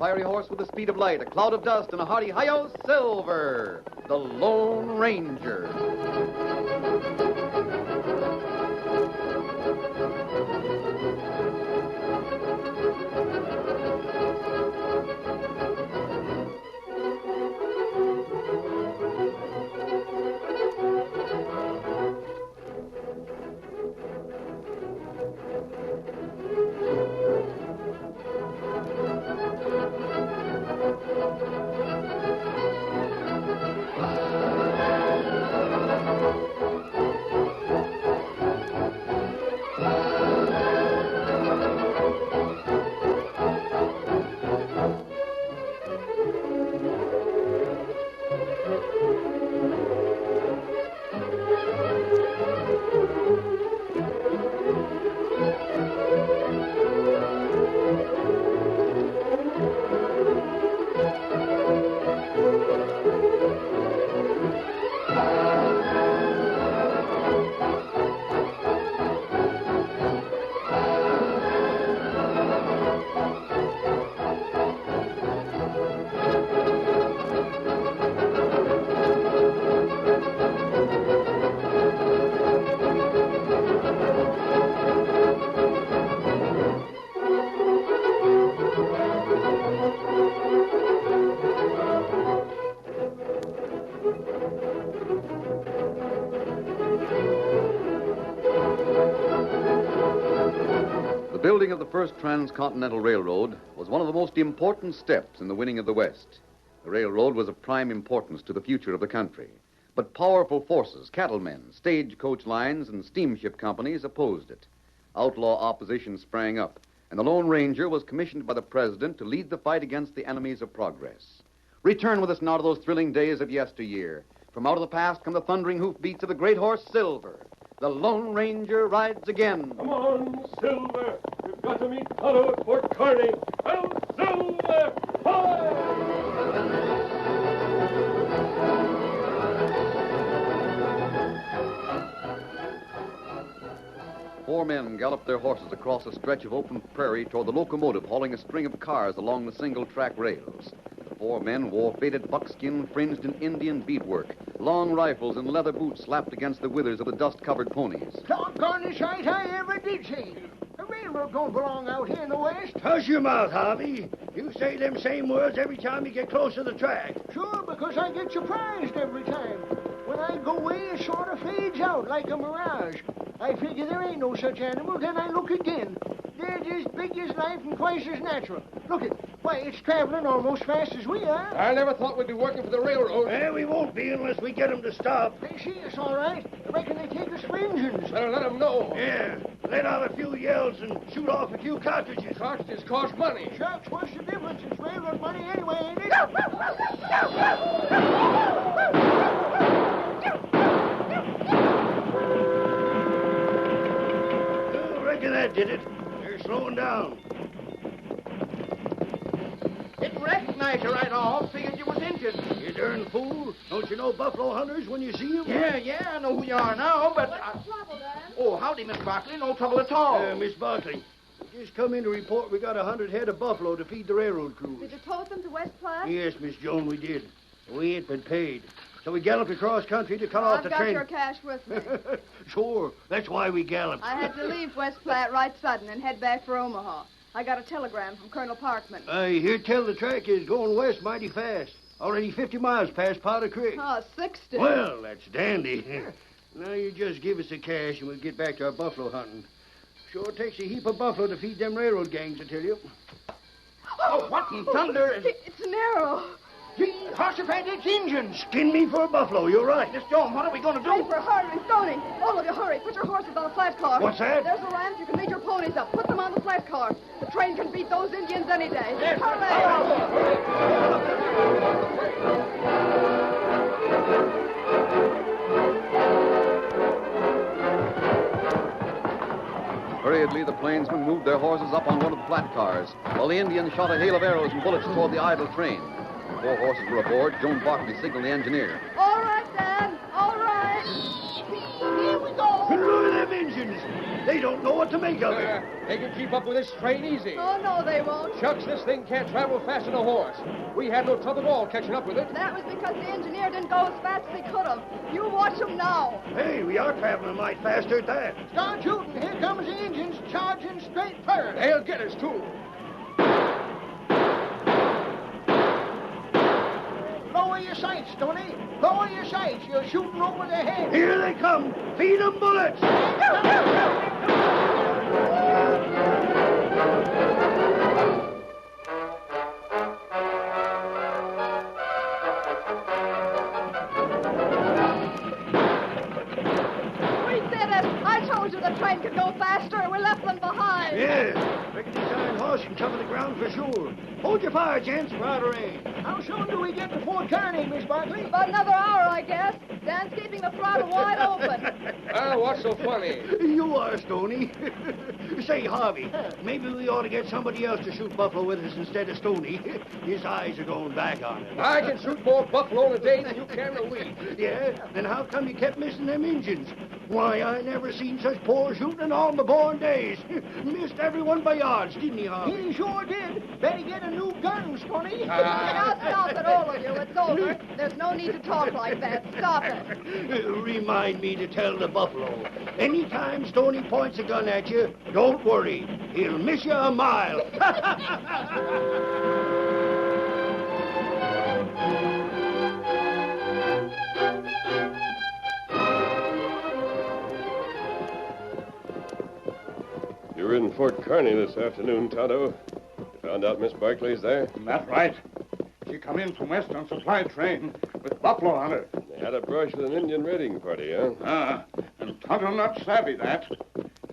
fiery horse with the speed of light, a cloud of dust, and a hearty hi-yo, Silver, the Lone Ranger. The building of the first transcontinental railroad was one of the most important steps in the winning of the West. The railroad was of prime importance to the future of the country. But powerful forces, cattlemen, stagecoach lines, and steamship companies opposed it. Outlaw opposition sprang up, and the Lone Ranger was commissioned by the president to lead the fight against the enemies of progress. Return with us now to those thrilling days of yesteryear. From out of the past come the thundering hoofbeats of the great horse Silver. The Lone Ranger rides again. Come on, Silver. We've got to meet Tonto at Fort Kearney. Well, Silver! Hi! 4 men galloped their horses across a stretch of open prairie toward the locomotive hauling a string of cars along the single-track rails. The 4 men wore faded buckskin fringed in Indian beadwork, long rifles and leather boots slapped against the withers of the dust-covered ponies. Doggone sight I ever did see. The railroad don't belong out here in the West. Hush your mouth, Harvey. You say them same words every time you get close to the track. Sure, because I get surprised every time. When I go away, it sort of fades out like a mirage. I figure there ain't no such animal, then I look again. They're just big as life and twice as natural. Look it. Why, it's traveling almost fast as we are. I never thought we'd be working for the railroad. Well, we won't be unless we get them to stop. They see us all right. I reckon they take us for engines. Better let them know. Yeah, let out a few yells and shoot off a few cartridges. Cartridges cost money. Shucks, what's the difference? It's railroad money anyway, ain't it? I reckon that did it. They're slowing down. Didn't recognize you right off. Figured you was Indian. You darn fool. Don't you know buffalo hunters when you see them? Yeah, I know who you are now, but... What's the trouble, Dan? Oh, howdy, Miss Barkley. No trouble at all. Miss Barkley, we just come in to report we got 100 head of buffalo to feed the railroad crews. Did you tote them to West Platte? Yes, Miss Joan, we did. We ain't been paid. So we galloped across country to cut off the I've train. got your cash with me. Sure, that's why we galloped. I had to leave West Platte right sudden and head back for Omaha. I got a telegram from Colonel Parkman. I hear tell the track is going west mighty fast. Already 50 miles past Powder Creek. Oh, 60. Well, that's dandy. Now you just give us the cash and we'll get back to our buffalo hunting. Sure takes a heap of buffalo to feed them railroad gangs, I tell you. Oh, what in thunder? It's an arrow. Gee, Horsefant, it's Indians. Skin me for a buffalo, you're right. Miss Joan, what are we going to do? Paper, hurry, Stoney. All of you, hurry. Put your horses on a flat car. What's that? There's a ramp. You can lead your ponies up. Put them on the flat car. The train can beat those Indians any day. Yes, Hurriedly, the plainsmen moved their horses up on one of the flat cars, while the Indians shot a hail of arrows and bullets toward the idle train. When 4 horses were aboard, Joan Barkley signaled the engineer. All right, Dan. All right. Here we go. Look at them engines. They don't know what to make of it. They can keep up with this train easy. Oh, no, they won't. Shucks, this thing can't travel fast as a horse. We had no trouble at all catching up with it. That was because the engineer didn't go as fast as he could have. You watch him now. Hey, we are traveling a mite faster at that. Start shooting. Here comes the engines charging straight for us. They'll get us, too. Lower your sights, Tony. Lower your sights. You're shooting over their heads. Here they come. Feed them bullets. We did it. I told you the train could go faster. We left them behind. Yeah. Reckon this iron horse can cover the ground for sure. Hold your fire, gents. We're out of range. How soon do we get to Fort Kearney, Miss Barkley? About another hour, I guess. Dan's keeping the throttle wide open. What's so funny? You are, Stoney. Say, Harvey, maybe we ought to get somebody else to shoot buffalo with us instead of Stoney. His eyes are going back on him. I can shoot more buffalo in a day than you can in a week. Yeah? Then how come you kept missing them engines? Why, I never seen such poor shooting in all my born days. Missed everyone by yards, didn't he, Harvey? He sure did. Better get a new gun, Tony. Now stop it, all of you. It's over. There's no need to talk like that. Stop it. Remind me to tell the buffalo. Anytime Stoney points a gun at you, don't worry. He'll miss you a mile. You were in Fort Kearney this afternoon, Tonto. You found out Miss Barkley's there? That's right. She come in from west on supply train with buffalo on her. They had a brush with an Indian raiding party, huh? And Tonto not savvy that.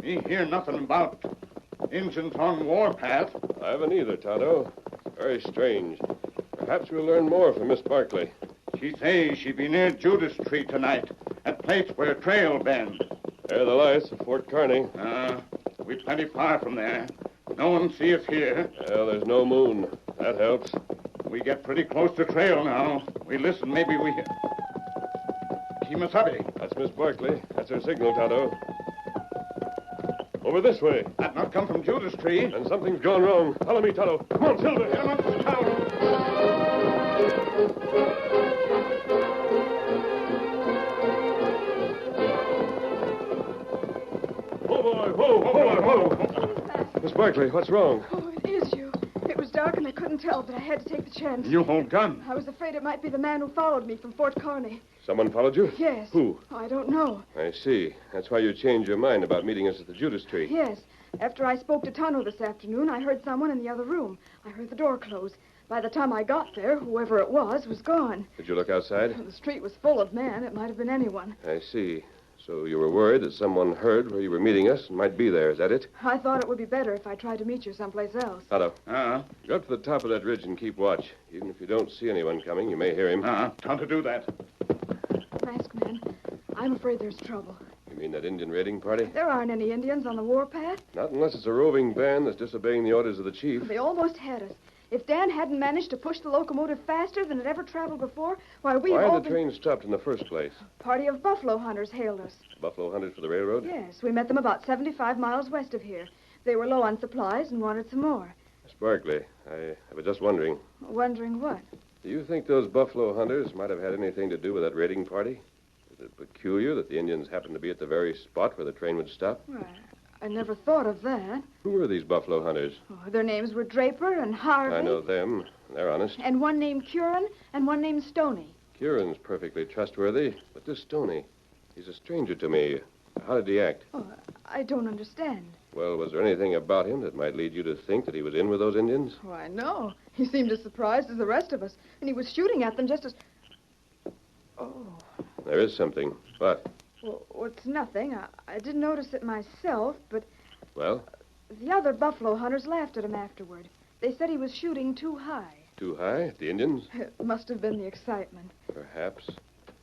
He hear nothing about Injuns on warpath. I haven't either, Tonto. Very strange. Perhaps we'll learn more from Miss Barkley. She say she be near Judas Tree tonight, at place where trail bend. There are the lights of Fort Kearney. We plenty far from there. No one see us here. Well, there's no moon. That helps. We get pretty close to trail now. We listen, maybe we... Kimasabi. That's Miss Barkley. That's her signal, Tonto. Over this way. That not come from Judas Tree. And something's gone wrong. Follow me, Tonto. Come on, Silver. Get 'em up to town. Whoa, boy. Whoa. Miss Barkley, what's wrong? Oh, it is you. It was dark and I couldn't tell, but I had to take the chance. You hold gun. I was afraid it might be the man who followed me from Fort Kearney. Someone followed you? Yes. Who? Oh, I don't know. I see. That's why you changed your mind about meeting us at the Judas Tree. Yes. After I spoke to Tonto this afternoon, I heard someone in the other room. I heard the door close. By the time I got there, whoever it was gone. Did you look outside? The street was full of men. It might have been anyone. I see. So you were worried that someone heard where you were meeting us and might be there. Is that it? I thought it would be better if I tried to meet you someplace else. Tonto, Uh-huh. go up to the top of that ridge and keep watch. Even if you don't see anyone coming, you may hear him. Time to do that. Masked man, I'm afraid there's trouble. You mean that Indian raiding party? There aren't any Indians on the warpath. Not unless it's a roving band that's disobeying the orders of the chief. They almost had us. If Dan hadn't managed to push the locomotive faster than it ever traveled before, why, we've Why all had the been... train stopped in the first place? A party of buffalo hunters hailed us. Buffalo hunters for the railroad? Yes, we met them about 75 miles west of here. They were low on supplies and wanted some more. Miss Barkley, I was just wondering. Wondering what? Do you think those buffalo hunters might have had anything to do with that raiding party? Is it peculiar that the Indians happened to be at the very spot where the train would stop? Well, I never thought of that. Who were these buffalo hunters? Oh, their names were Draper and Harvey. I know them. They're honest. And one named Curran and one named Stoney. Kieran's perfectly trustworthy, but this Stoney, he's a stranger to me. How did he act? Oh, I don't understand. Well, was there anything about him that might lead you to think that he was in with those Indians? Why, no. He seemed as surprised as the rest of us, and he was shooting at them just as... Oh, There is something. What? well, it's nothing. I didn't notice it myself, but Well, the other buffalo hunters laughed at him afterward. They said he was shooting too high. too high at the Indians? It must have been the excitement. Perhaps.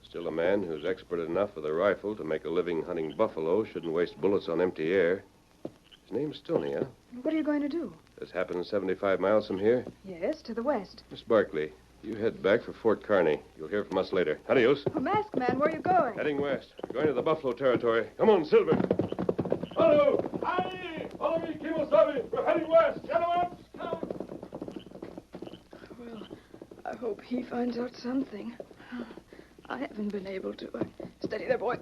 Still, a man who's expert enough with a rifle to make a living hunting buffalo shouldn't waste bullets on empty air. His name's Stoney, huh? What are you going to do? This happens 75 miles from here. Yes, to the west. Miss Barkley, you head back for Fort Kearney. You'll hear from us later. Adios. Oh, Masked Man, where are you going? Heading west. We're going to the buffalo territory. Come on, Silver. Tonto! Aye! Follow me, Kimosabe. We're heading west. Gentlemen, Well, I hope he finds out something. I haven't been able to. Steady there, boy.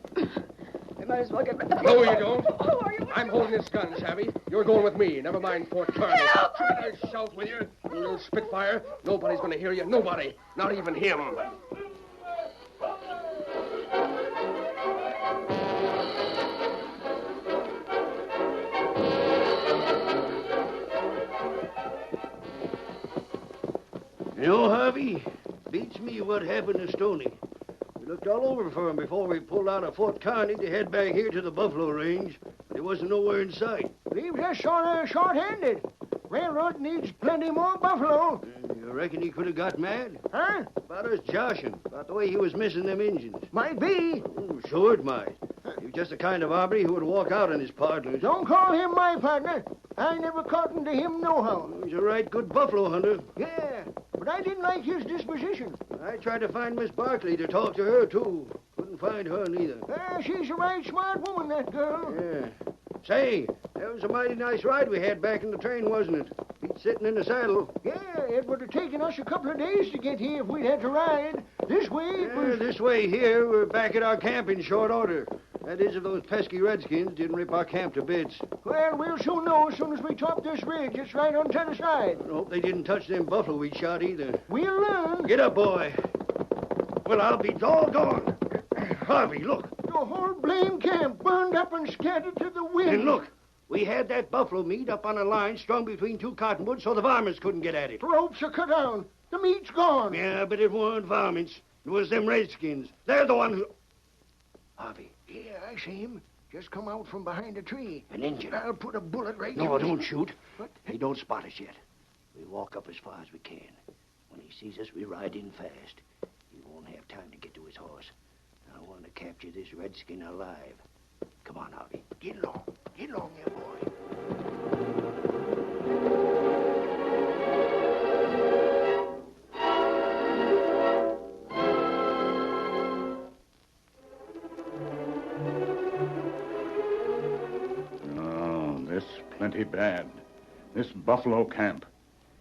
We might as well get back. No, you don't. Oh, are you? I'm holding this gun, Savvy. You're going with me. Never mind Fort Kearney. Help! I'll shout with you. You little Spitfire. Nobody's going to hear you. Nobody. Not even him. You know, Harvey, beats me what happened to Stoney. We looked all over for him before we pulled out of Fort Kearney to head back here to the Buffalo Range. But he wasn't nowhere in sight. Leaves us sort of short-handed. Railroad needs plenty more buffalo. You reckon he could have got mad? Huh? About us joshing, about the way he was missing them Injuns. Might be. Oh, sure it might. He was just the kind of hombre who would walk out on his partners. Don't call him my partner. I never cottoned to him nohow. He's a right good buffalo hunter. Yeah, but I didn't like his disposition. I tried to find Miss Barkley to talk to her, too. Couldn't find her neither. She's a right smart woman, that girl. Yeah. Say, that was a mighty nice ride we had back in the train, wasn't it? Beat sitting in the saddle. Yeah, it would have taken us a couple of days to get here if we'd had to ride. This way, it was... This way here, we're back at our camp in short order. That is, if those pesky redskins didn't rip our camp to bits. Well, we'll soon know as soon as we top this ridge. It's right on t'other side. I hope they didn't touch them buffalo we shot either. We'll learn. Get up, boy. Well, I'll be doggone. Harvey, look. The whole blame camp burned up and scattered to the wind. And look, we had that buffalo meat up on a line strung between two cottonwoods so the varmints couldn't get at it. The ropes are cut down. The meat's gone. Yeah, but it weren't varmints. It was them redskins. They're the ones who... Harvey. Yeah, I see him. Just come out from behind a tree. An Injun. I'll put a bullet right No, through don't his... shoot. What? He don't spot us yet. We walk up as far as we can. When he sees us, we ride in fast. He won't have time to get to his horse. I want to capture this redskin alive. Come on, Harvey. Get along. Get along there, boy. Oh, this plenty bad. This buffalo camp.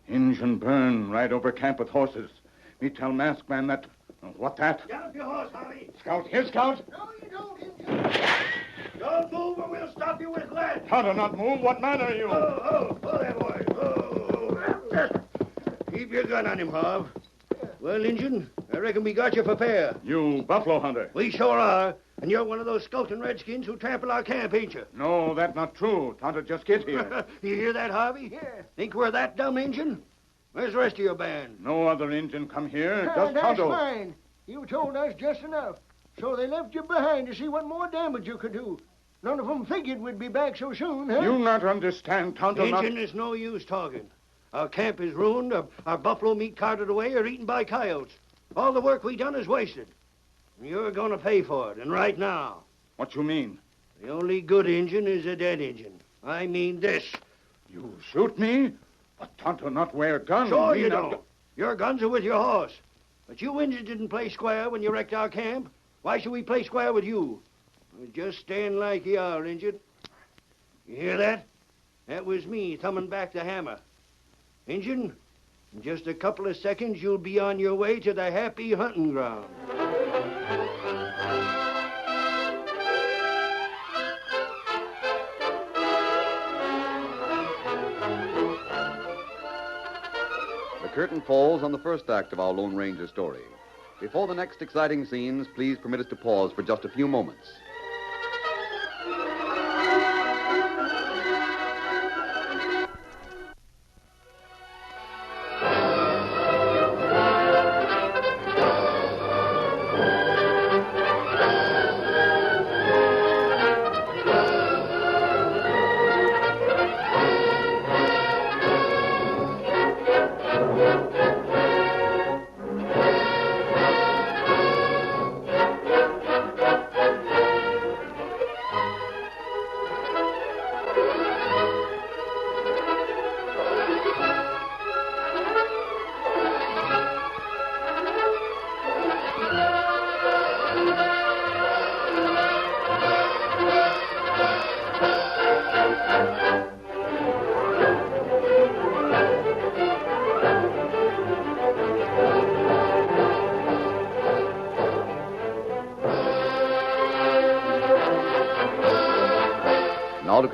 Injun burn right over camp with horses. Me tell masked man that... What that? Get up your horse, Harvey. Scout, here, Scout. No, you don't, Injun. Don't move or we'll stop you with lead. How to not move? What man are you? Oh, there, boy. Keep your gun on him, Harv. Well, Injun, I reckon we got you for fair. You buffalo hunter. We sure are. And you're one of those skulking redskins who trample our camp, ain't you? No, that not true. Tonto just get here. You hear that, Harvey? Yeah. Think we're that dumb, Injun? Where's the rest of your band? No other Injun come here. Just That's Tonto. fine. You told us just enough. So they left you behind to see what more damage you could do. None of them figured we'd be back so soon, huh? You not understand, Tonto. Injun, there's no use talking. Our camp is ruined, our buffalo meat carted away or eaten by coyotes. All the work we done is wasted. You're going to pay for it, and right now. What you mean? The only good Injun is a dead Injun. I mean this. You shoot me? But Tonto not wear gun. Sure Me you not don't. Your guns are with your horse. But you Injuns didn't play square when you wrecked our camp. Why should we play square with you? Well, just stand like you are, Injun. You hear that? That was me thumbing back the hammer. Injun, in just a couple of seconds, you'll be on your way to the happy hunting ground. The curtain falls on the first act of our Lone Ranger story. Before the next exciting scenes, please permit us to pause for just a few moments.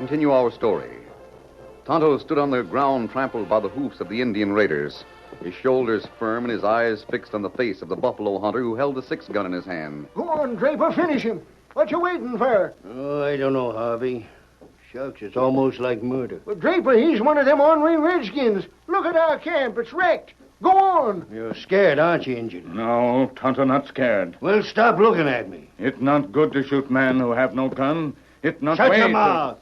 continue our story. Tonto stood on the ground trampled by the hoofs of the Indian raiders, his shoulders firm and his eyes fixed on the face of the buffalo hunter who held a 6-gun in his hand. Go on, Draper, finish him. What you waiting for? Oh, I don't know, Harvey. Shucks, it's almost like murder. Well, Draper, he's one of them ornery redskins. Look at our camp. It's wrecked. Go on. You're scared, aren't you, Injun? No, Tonto not scared. Well, stop looking at me. It not good to shoot man who have no gun. It not Shut way your to- mouth.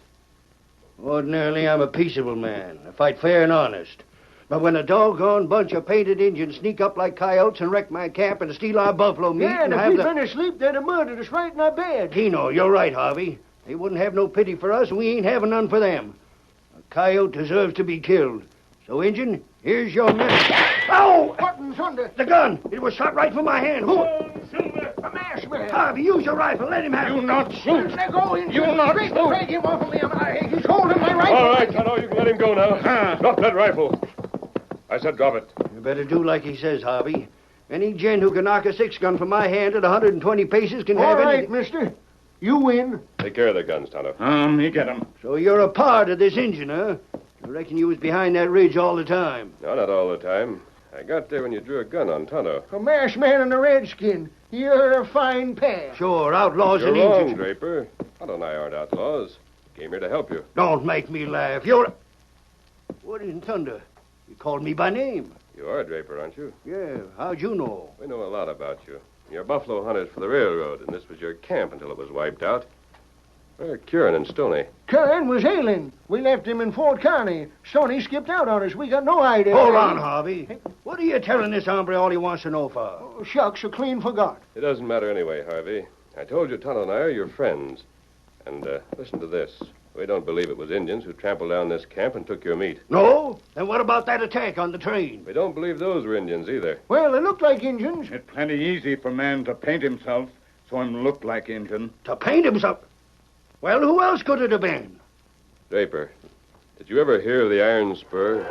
Ordinarily, I'm a peaceable man. I fight fair and honest. But when a doggone bunch of painted Indians sneak up like coyotes and wreck my camp and steal our buffalo meat Yeah, and if have we'd the... been asleep, they'd have murdered us right in our bed. Keno, you're right, Harvey. They wouldn't have no pity for us, and we ain't having none for them. A coyote deserves to be killed. So, Injun, here's your message. Ow! What in thunder? The gun! It was shot right from my hand. Who? Silver! A masked man. Harvey, use your rifle. Let him have You it. not shoot. Let go, Injun. You not Draper, shoot. drag him off of me. He's holding my rifle. All right, Tonto, you can let him go now. Drop that rifle. I said drop it. You better do like he says, Harvey. Any gent who can knock a 6-gun from my hand at 120 paces can All have right, anything. mister. You win. Take care of the guns, Tonto. Me get him. So you're a part of this engine, huh? I reckon you was behind that ridge all the time. No, not all the time. I got there when you drew a gun on Tonto. A masked man and a redskin. You're a fine pair. Sure, outlaws You're and wrong, Indians. Draper. Tonto and I aren't outlaws. Came here to help you. Don't make me laugh. You're... What in thunder? You called me by name. You are Draper, aren't you? Yeah, how'd you know? We know a lot about you. You're buffalo hunters for the railroad, and this was your camp until it was wiped out. Where are Curran and Stoney? Curran was ailing. We left him in Fort Kearny. Stoney skipped out on us. We got no idea. Hold on, Harvey. What are you telling this hombre all he wants to know for? Oh, shucks, I clean forgot. It doesn't matter anyway, Harvey. I told you Tonto and I are your friends. And listen to this. We don't believe it was Indians who trampled down this camp and took your meat. No? Then what about that attack on the train? We don't believe those were Indians either. Well, they looked like Injuns. It's plenty easy for man to paint himself so him look like Injun. To paint himself? Well, who else could it have been? Draper, did you ever hear of the Iron Spur?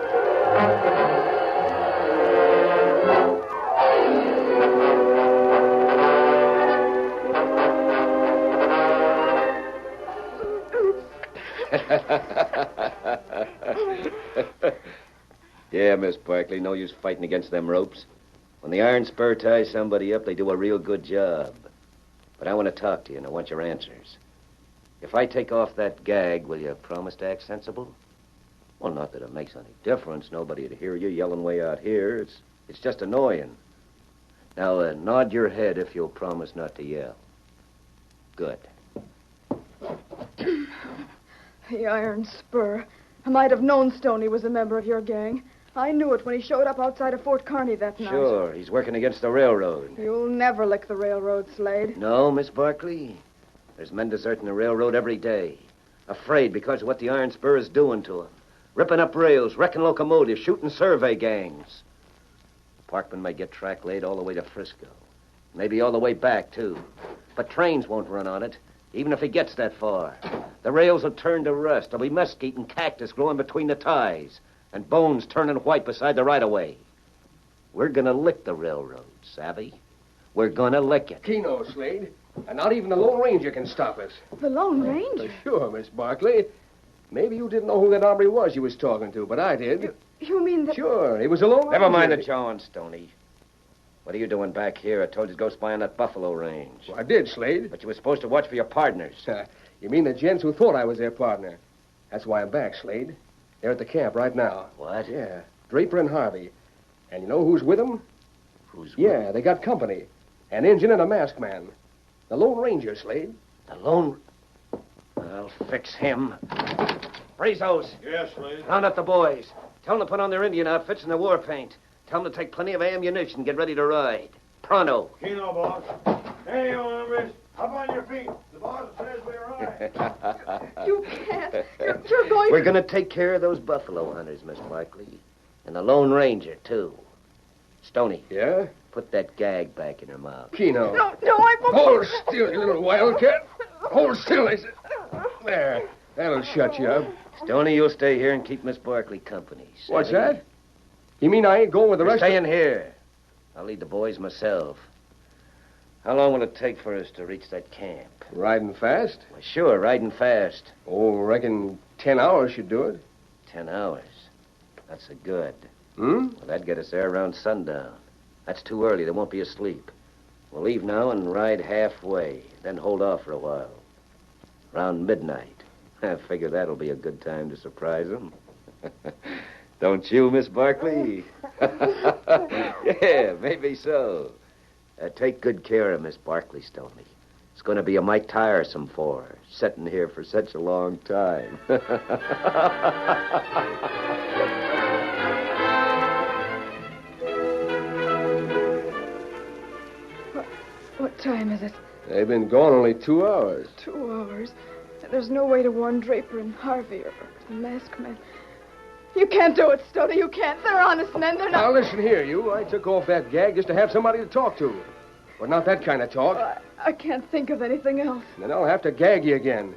Yeah, Miss Barkley, no use fighting against them ropes. When the iron spur ties somebody up, they do a real good job. But I want to talk to you, and I want your answers. If I take off that gag, will you promise to act sensible? Well, not that it makes any difference. Nobody'd hear you yelling way out here. It's just annoying. Now, nod your head if you'll promise not to yell. Good. The Iron Spur. I might have known Stoney was a member of your gang. I knew it when he showed up outside of Fort Kearny that night. Sure, he's working against the railroad. You'll never lick the railroad, Slade. No, Miss Barkley. There's men deserting the railroad every day. Afraid because of what the Iron Spur is doing to them. Ripping up rails, wrecking locomotives, shooting survey gangs. Parkman may get track laid all the way to Frisco. Maybe all the way back, too. But trains won't run on it, even if he gets that far. The rails will turn to rust. There'll be mesquite and cactus growing between the ties, and bones turning white beside the right-of-way. We're gonna lick the railroad, savvy? We're gonna lick it. Keno, Slade. And not even the Lone Ranger can stop us. The Lone Ranger? Sure, Miss Barkley. Maybe you didn't know who that hombre was you was talking to, but I did. You mean that... Sure, he was a Lone Ranger. Never mind the jawing, Stoney. What are you doing back here? I told you to go spy on that buffalo range. Well, I did, Slade. But you were supposed to watch for your partners. You mean the gents who thought I was their partner? That's why I'm back, Slade. They're at the camp right now. What? Yeah, Draper and Harvey. And you know who's with them? Who's with? Yeah, they got company. An Injun and a masked man. The Lone Ranger, Slade. The Lone... I'll fix him. Brazos, Yes, Slade. round up the boys. Tell them to put on their Indian outfits and their war paint. Tell them to take plenty of ammunition. Get ready to ride. Pronto. Keno, boss. There you are, hombres. Up on your feet. The boss says we're right. You can't. You're going We're going to take care of those buffalo hunters, Miss Barkley. And the Lone Ranger, too. Stoney, Yeah? put that gag back in her mouth. Keno. No, I won't. Hold still, you little wildcat. Hold still, I said. There. That'll shut you up. Stoney, you'll stay here and keep Miss Barkley company. What's savvy? that? You mean I ain't going with the You're rest staying here. I'll lead the boys myself. How long will it take for us to reach that camp? Riding fast? Well, sure, riding fast. Oh, reckon 10 hours should do it. 10 hours. That's a good. Hmm? Well, that'd get us there around sundown. That's too early. They won't be asleep. We'll leave now and ride halfway, then hold off for a while. Around midnight. I figure that'll be a good time to surprise them. Don't you, Miss Barkley? Yeah, maybe so. Take good care of Miss Barkley, Stoney. It's going to be a mite tiresome for her, sitting here for such a long time. What time is it? They've been gone only 2 hours. 2 hours. And there's no way to warn Draper and Harvey or the masked man. You can't do it, Stoney. You can't. They're honest men. They're not... Now, listen here, you. I took off that gag just to have somebody to talk to. But not that kind of talk. I can't think of anything else. Then I'll have to gag you again.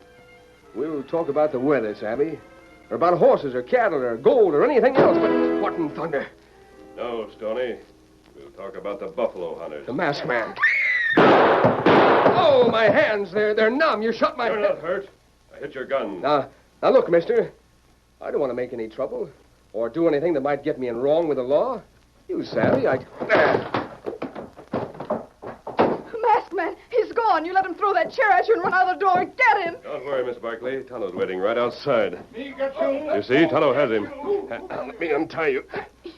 We'll talk about the weather, Savvy. Or about horses or cattle or gold or anything else, but what in thunder? No, Stoney. We'll talk about the buffalo hunters. The masked man. Oh, my hands, they're numb. You shot my... You're not hurt. I hit your gun. Now, look, mister. I don't want to make any trouble or do anything that might get me in wrong with the law. You savvy, Masked man, he's gone. You let him throw that chair at you and run out of the door. Get him. Don't worry, Miss Barkley. Tonto's waiting right outside. Me got you. You see, Tonto has him. Let me untie you.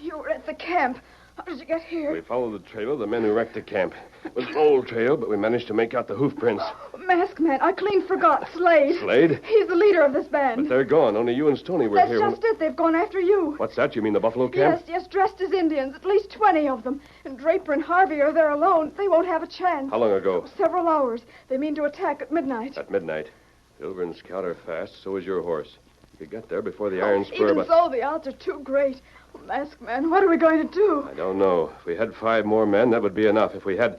You were at the camp. How did you get here? We followed the trail of the men who wrecked the camp. It was an old trail, but we managed to make out the hoof prints. Masked man, I clean forgot. Slade. Slade? He's the leader of this band. But they're gone. Only you and Stoney were That's here. just it. They've gone after you. What's that? You mean the buffalo camp? Yes, dressed as Indians. At least 20 of them. And Draper and Harvey are there alone. They won't have a chance. How long ago? Several hours. They mean to attack at midnight. At midnight. Silver and Scout are fast. So is your horse. You get there before the Iron Spur, Even but... so, the odds are too great. Masked man, what are we going to do? I don't know. If we had 5 more men, that would be enough. If we had...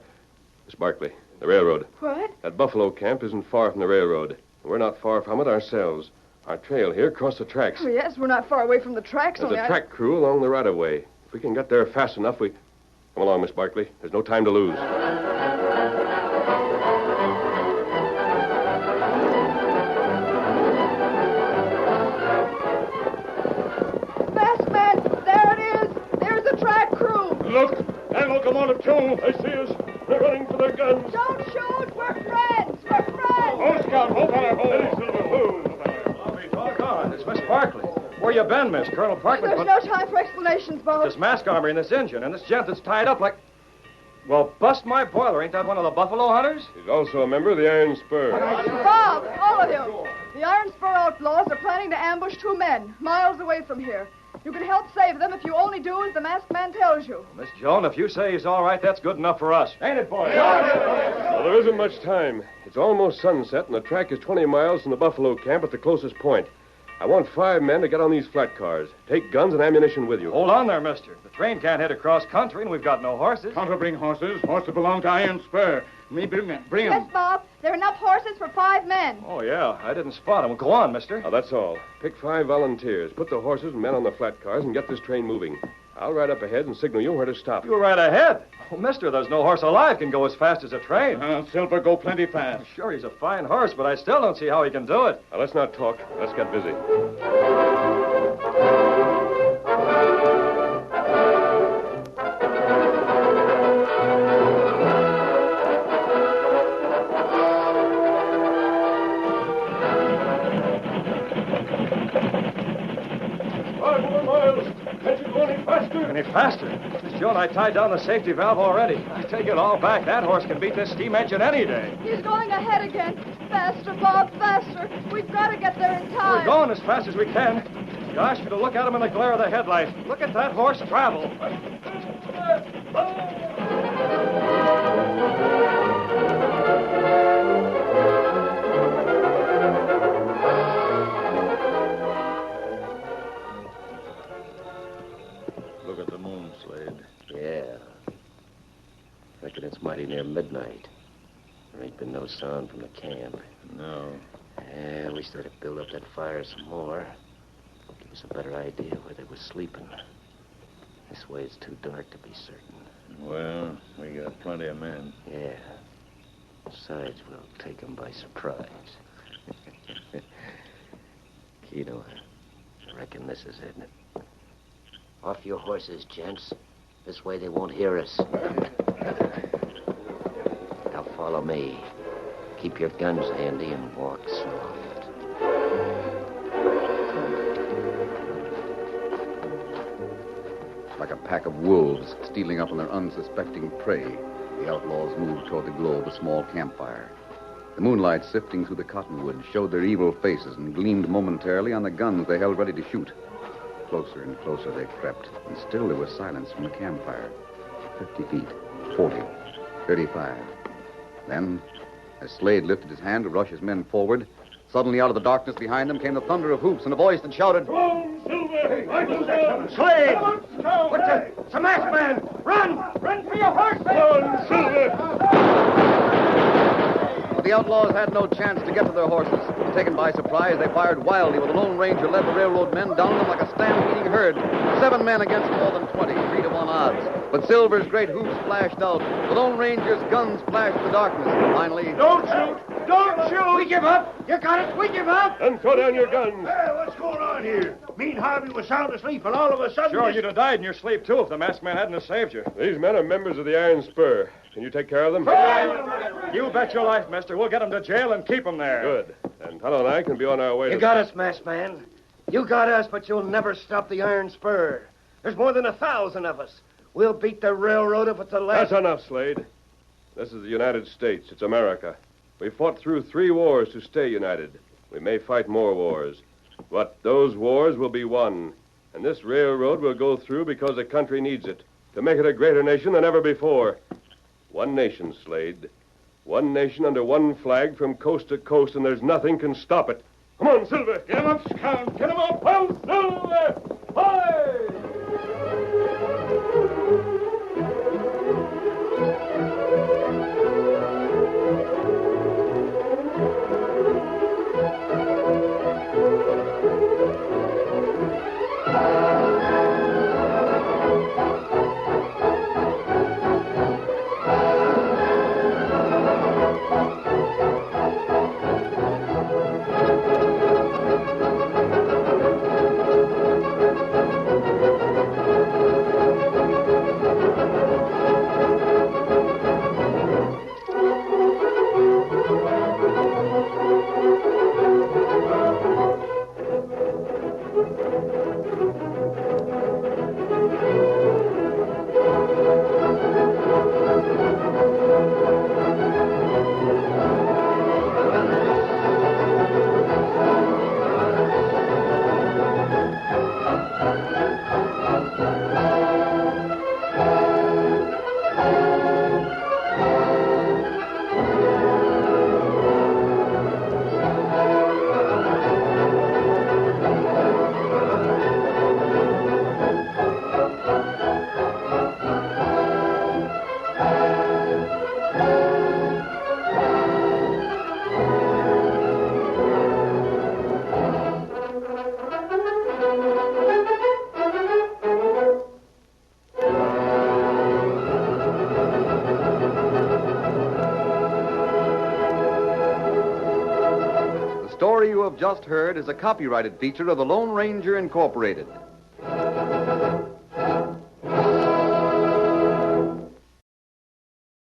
Miss Barkley, the railroad. What? That buffalo camp isn't far from the railroad. We're not far from it ourselves. Our trail here crossed the tracks. Oh, yes, we're not far away from the tracks. There's only a track crew along the right-of-way. If we can get there fast enough, we... Come along, Miss Barkley. There's no time to lose. Masked man, there it is. There's the track crew. Look, that locomotive, too. They see us. They're running for their guns. Don't shoot. We're friends. We're friends. Oh, Scout, hold on our hold. Doggone, it's Miss Barkley. Where you been, miss? Colonel Parkman There's no time for explanations, Bob. this mask armor in this engine, and this gent that's tied up like... Well, bust my boiler. Ain't that one of the buffalo hunters? He's also a member of the Iron Spur. Bob, all of you. The Iron Spur Outlaws are planning to ambush 2 men miles away from here. You can help save them if you only do as the masked man tells you. Miss Joan, if you say he's all right, that's good enough for us. Ain't it, boys? Well, there isn't much time. It's almost sunset, and the track is 20 miles from the buffalo camp at the closest point. I want 5 men to get on these flat cars. Take guns and ammunition with you. Hold on there, mister. The train can't head across country, and we've got no horses. Tonto bring horses. Horses belong to Iron Spur. Me bring them. Yes, Bob. There are enough horses for 5 men. Oh, yeah. I didn't spot him. Well, go on, mister. Now, that's all. Pick 5 volunteers. Put the horses and men on the flat cars and get this train moving. I'll ride up ahead and signal you where to stop. You're right ahead. Oh, mister, there's no horse alive can go as fast as a train. Silver go plenty fast. Sure, he's a fine horse, but I still don't see how he can do it. Now, let's not talk. Let's get busy. Any faster? Miss Joan, I tied down the safety valve already. I take it all back. That horse can beat this steam engine any day. He's going ahead again. Faster, Bob, faster. We've got to get there in time. We're going as fast as we can. Gosh, you to look at him in the glare of the headlight. Look at that horse travel. Look at the moon, Slade. Yeah. Reckon it's mighty near midnight. There ain't been no sound from the camp. No. Yeah, we started to build up that fire some more. Give us a better idea where they were sleeping. This way it's too dark to be certain. Well, we got plenty of men. Yeah. Besides, we'll take them by surprise. Keto, I reckon this is it. Off your horses, gents. This way they won't hear us. Now follow me. Keep your guns handy and walk soft. Like a pack of wolves stealing up on their unsuspecting prey, the outlaws moved toward the glow of a small campfire. The moonlight sifting through the cottonwood showed their evil faces and gleamed momentarily on the guns they held ready to shoot. Closer and closer they crept, and still there was silence from the campfire. 50 feet, 40, 35. Then, as Slade lifted his hand to rush his men forward, suddenly out of the darkness behind them came the thunder of hoofs and a voice that shouted, Come on, Silver! Slade! What's that? It's a masked man! Run! Run for your horse! Come on, Silver! But the outlaws had no chance to get to their horses. Taken by surprise, they fired wildly while the Lone Ranger led the railroad men down them like a stampeding herd. 7 men against more than 20, 3-1 odds. But Silver's great hoofs flashed out. The Lone Ranger's guns flashed in the darkness. Finally... Don't shoot! Don't shoot! We give up! You got it! We give up! And throw down your guns. Hey, what's going on here? Me and Harvey was sound asleep, and all of a sudden... Sure, you'd have died in your sleep, too, if the masked man hadn't have saved you. These men are members of the Iron Spur. Can you take care of them? You bet your life, mister. We'll get them to jail and keep them there. Good. And Tonto and I can be on our way You to... got us, masked man. You got us, but you'll never stop the Iron Spur. There's more than 1,000 of us. We'll beat the railroad if it's the last... That's enough, Slade. This is the United States. It's America. We fought through 3 wars to stay united. We may fight more wars, but those wars will be won. And this railroad will go through because the country needs it, to make it a greater nation than ever before. One nation, Slade. One nation under one flag from coast to coast, and there's nothing can stop it. Come on, Silver! Get him up, Scout! Get him up! Oh, Silver! Hi! The story you have just heard is a copyrighted feature of the Lone Ranger Incorporated.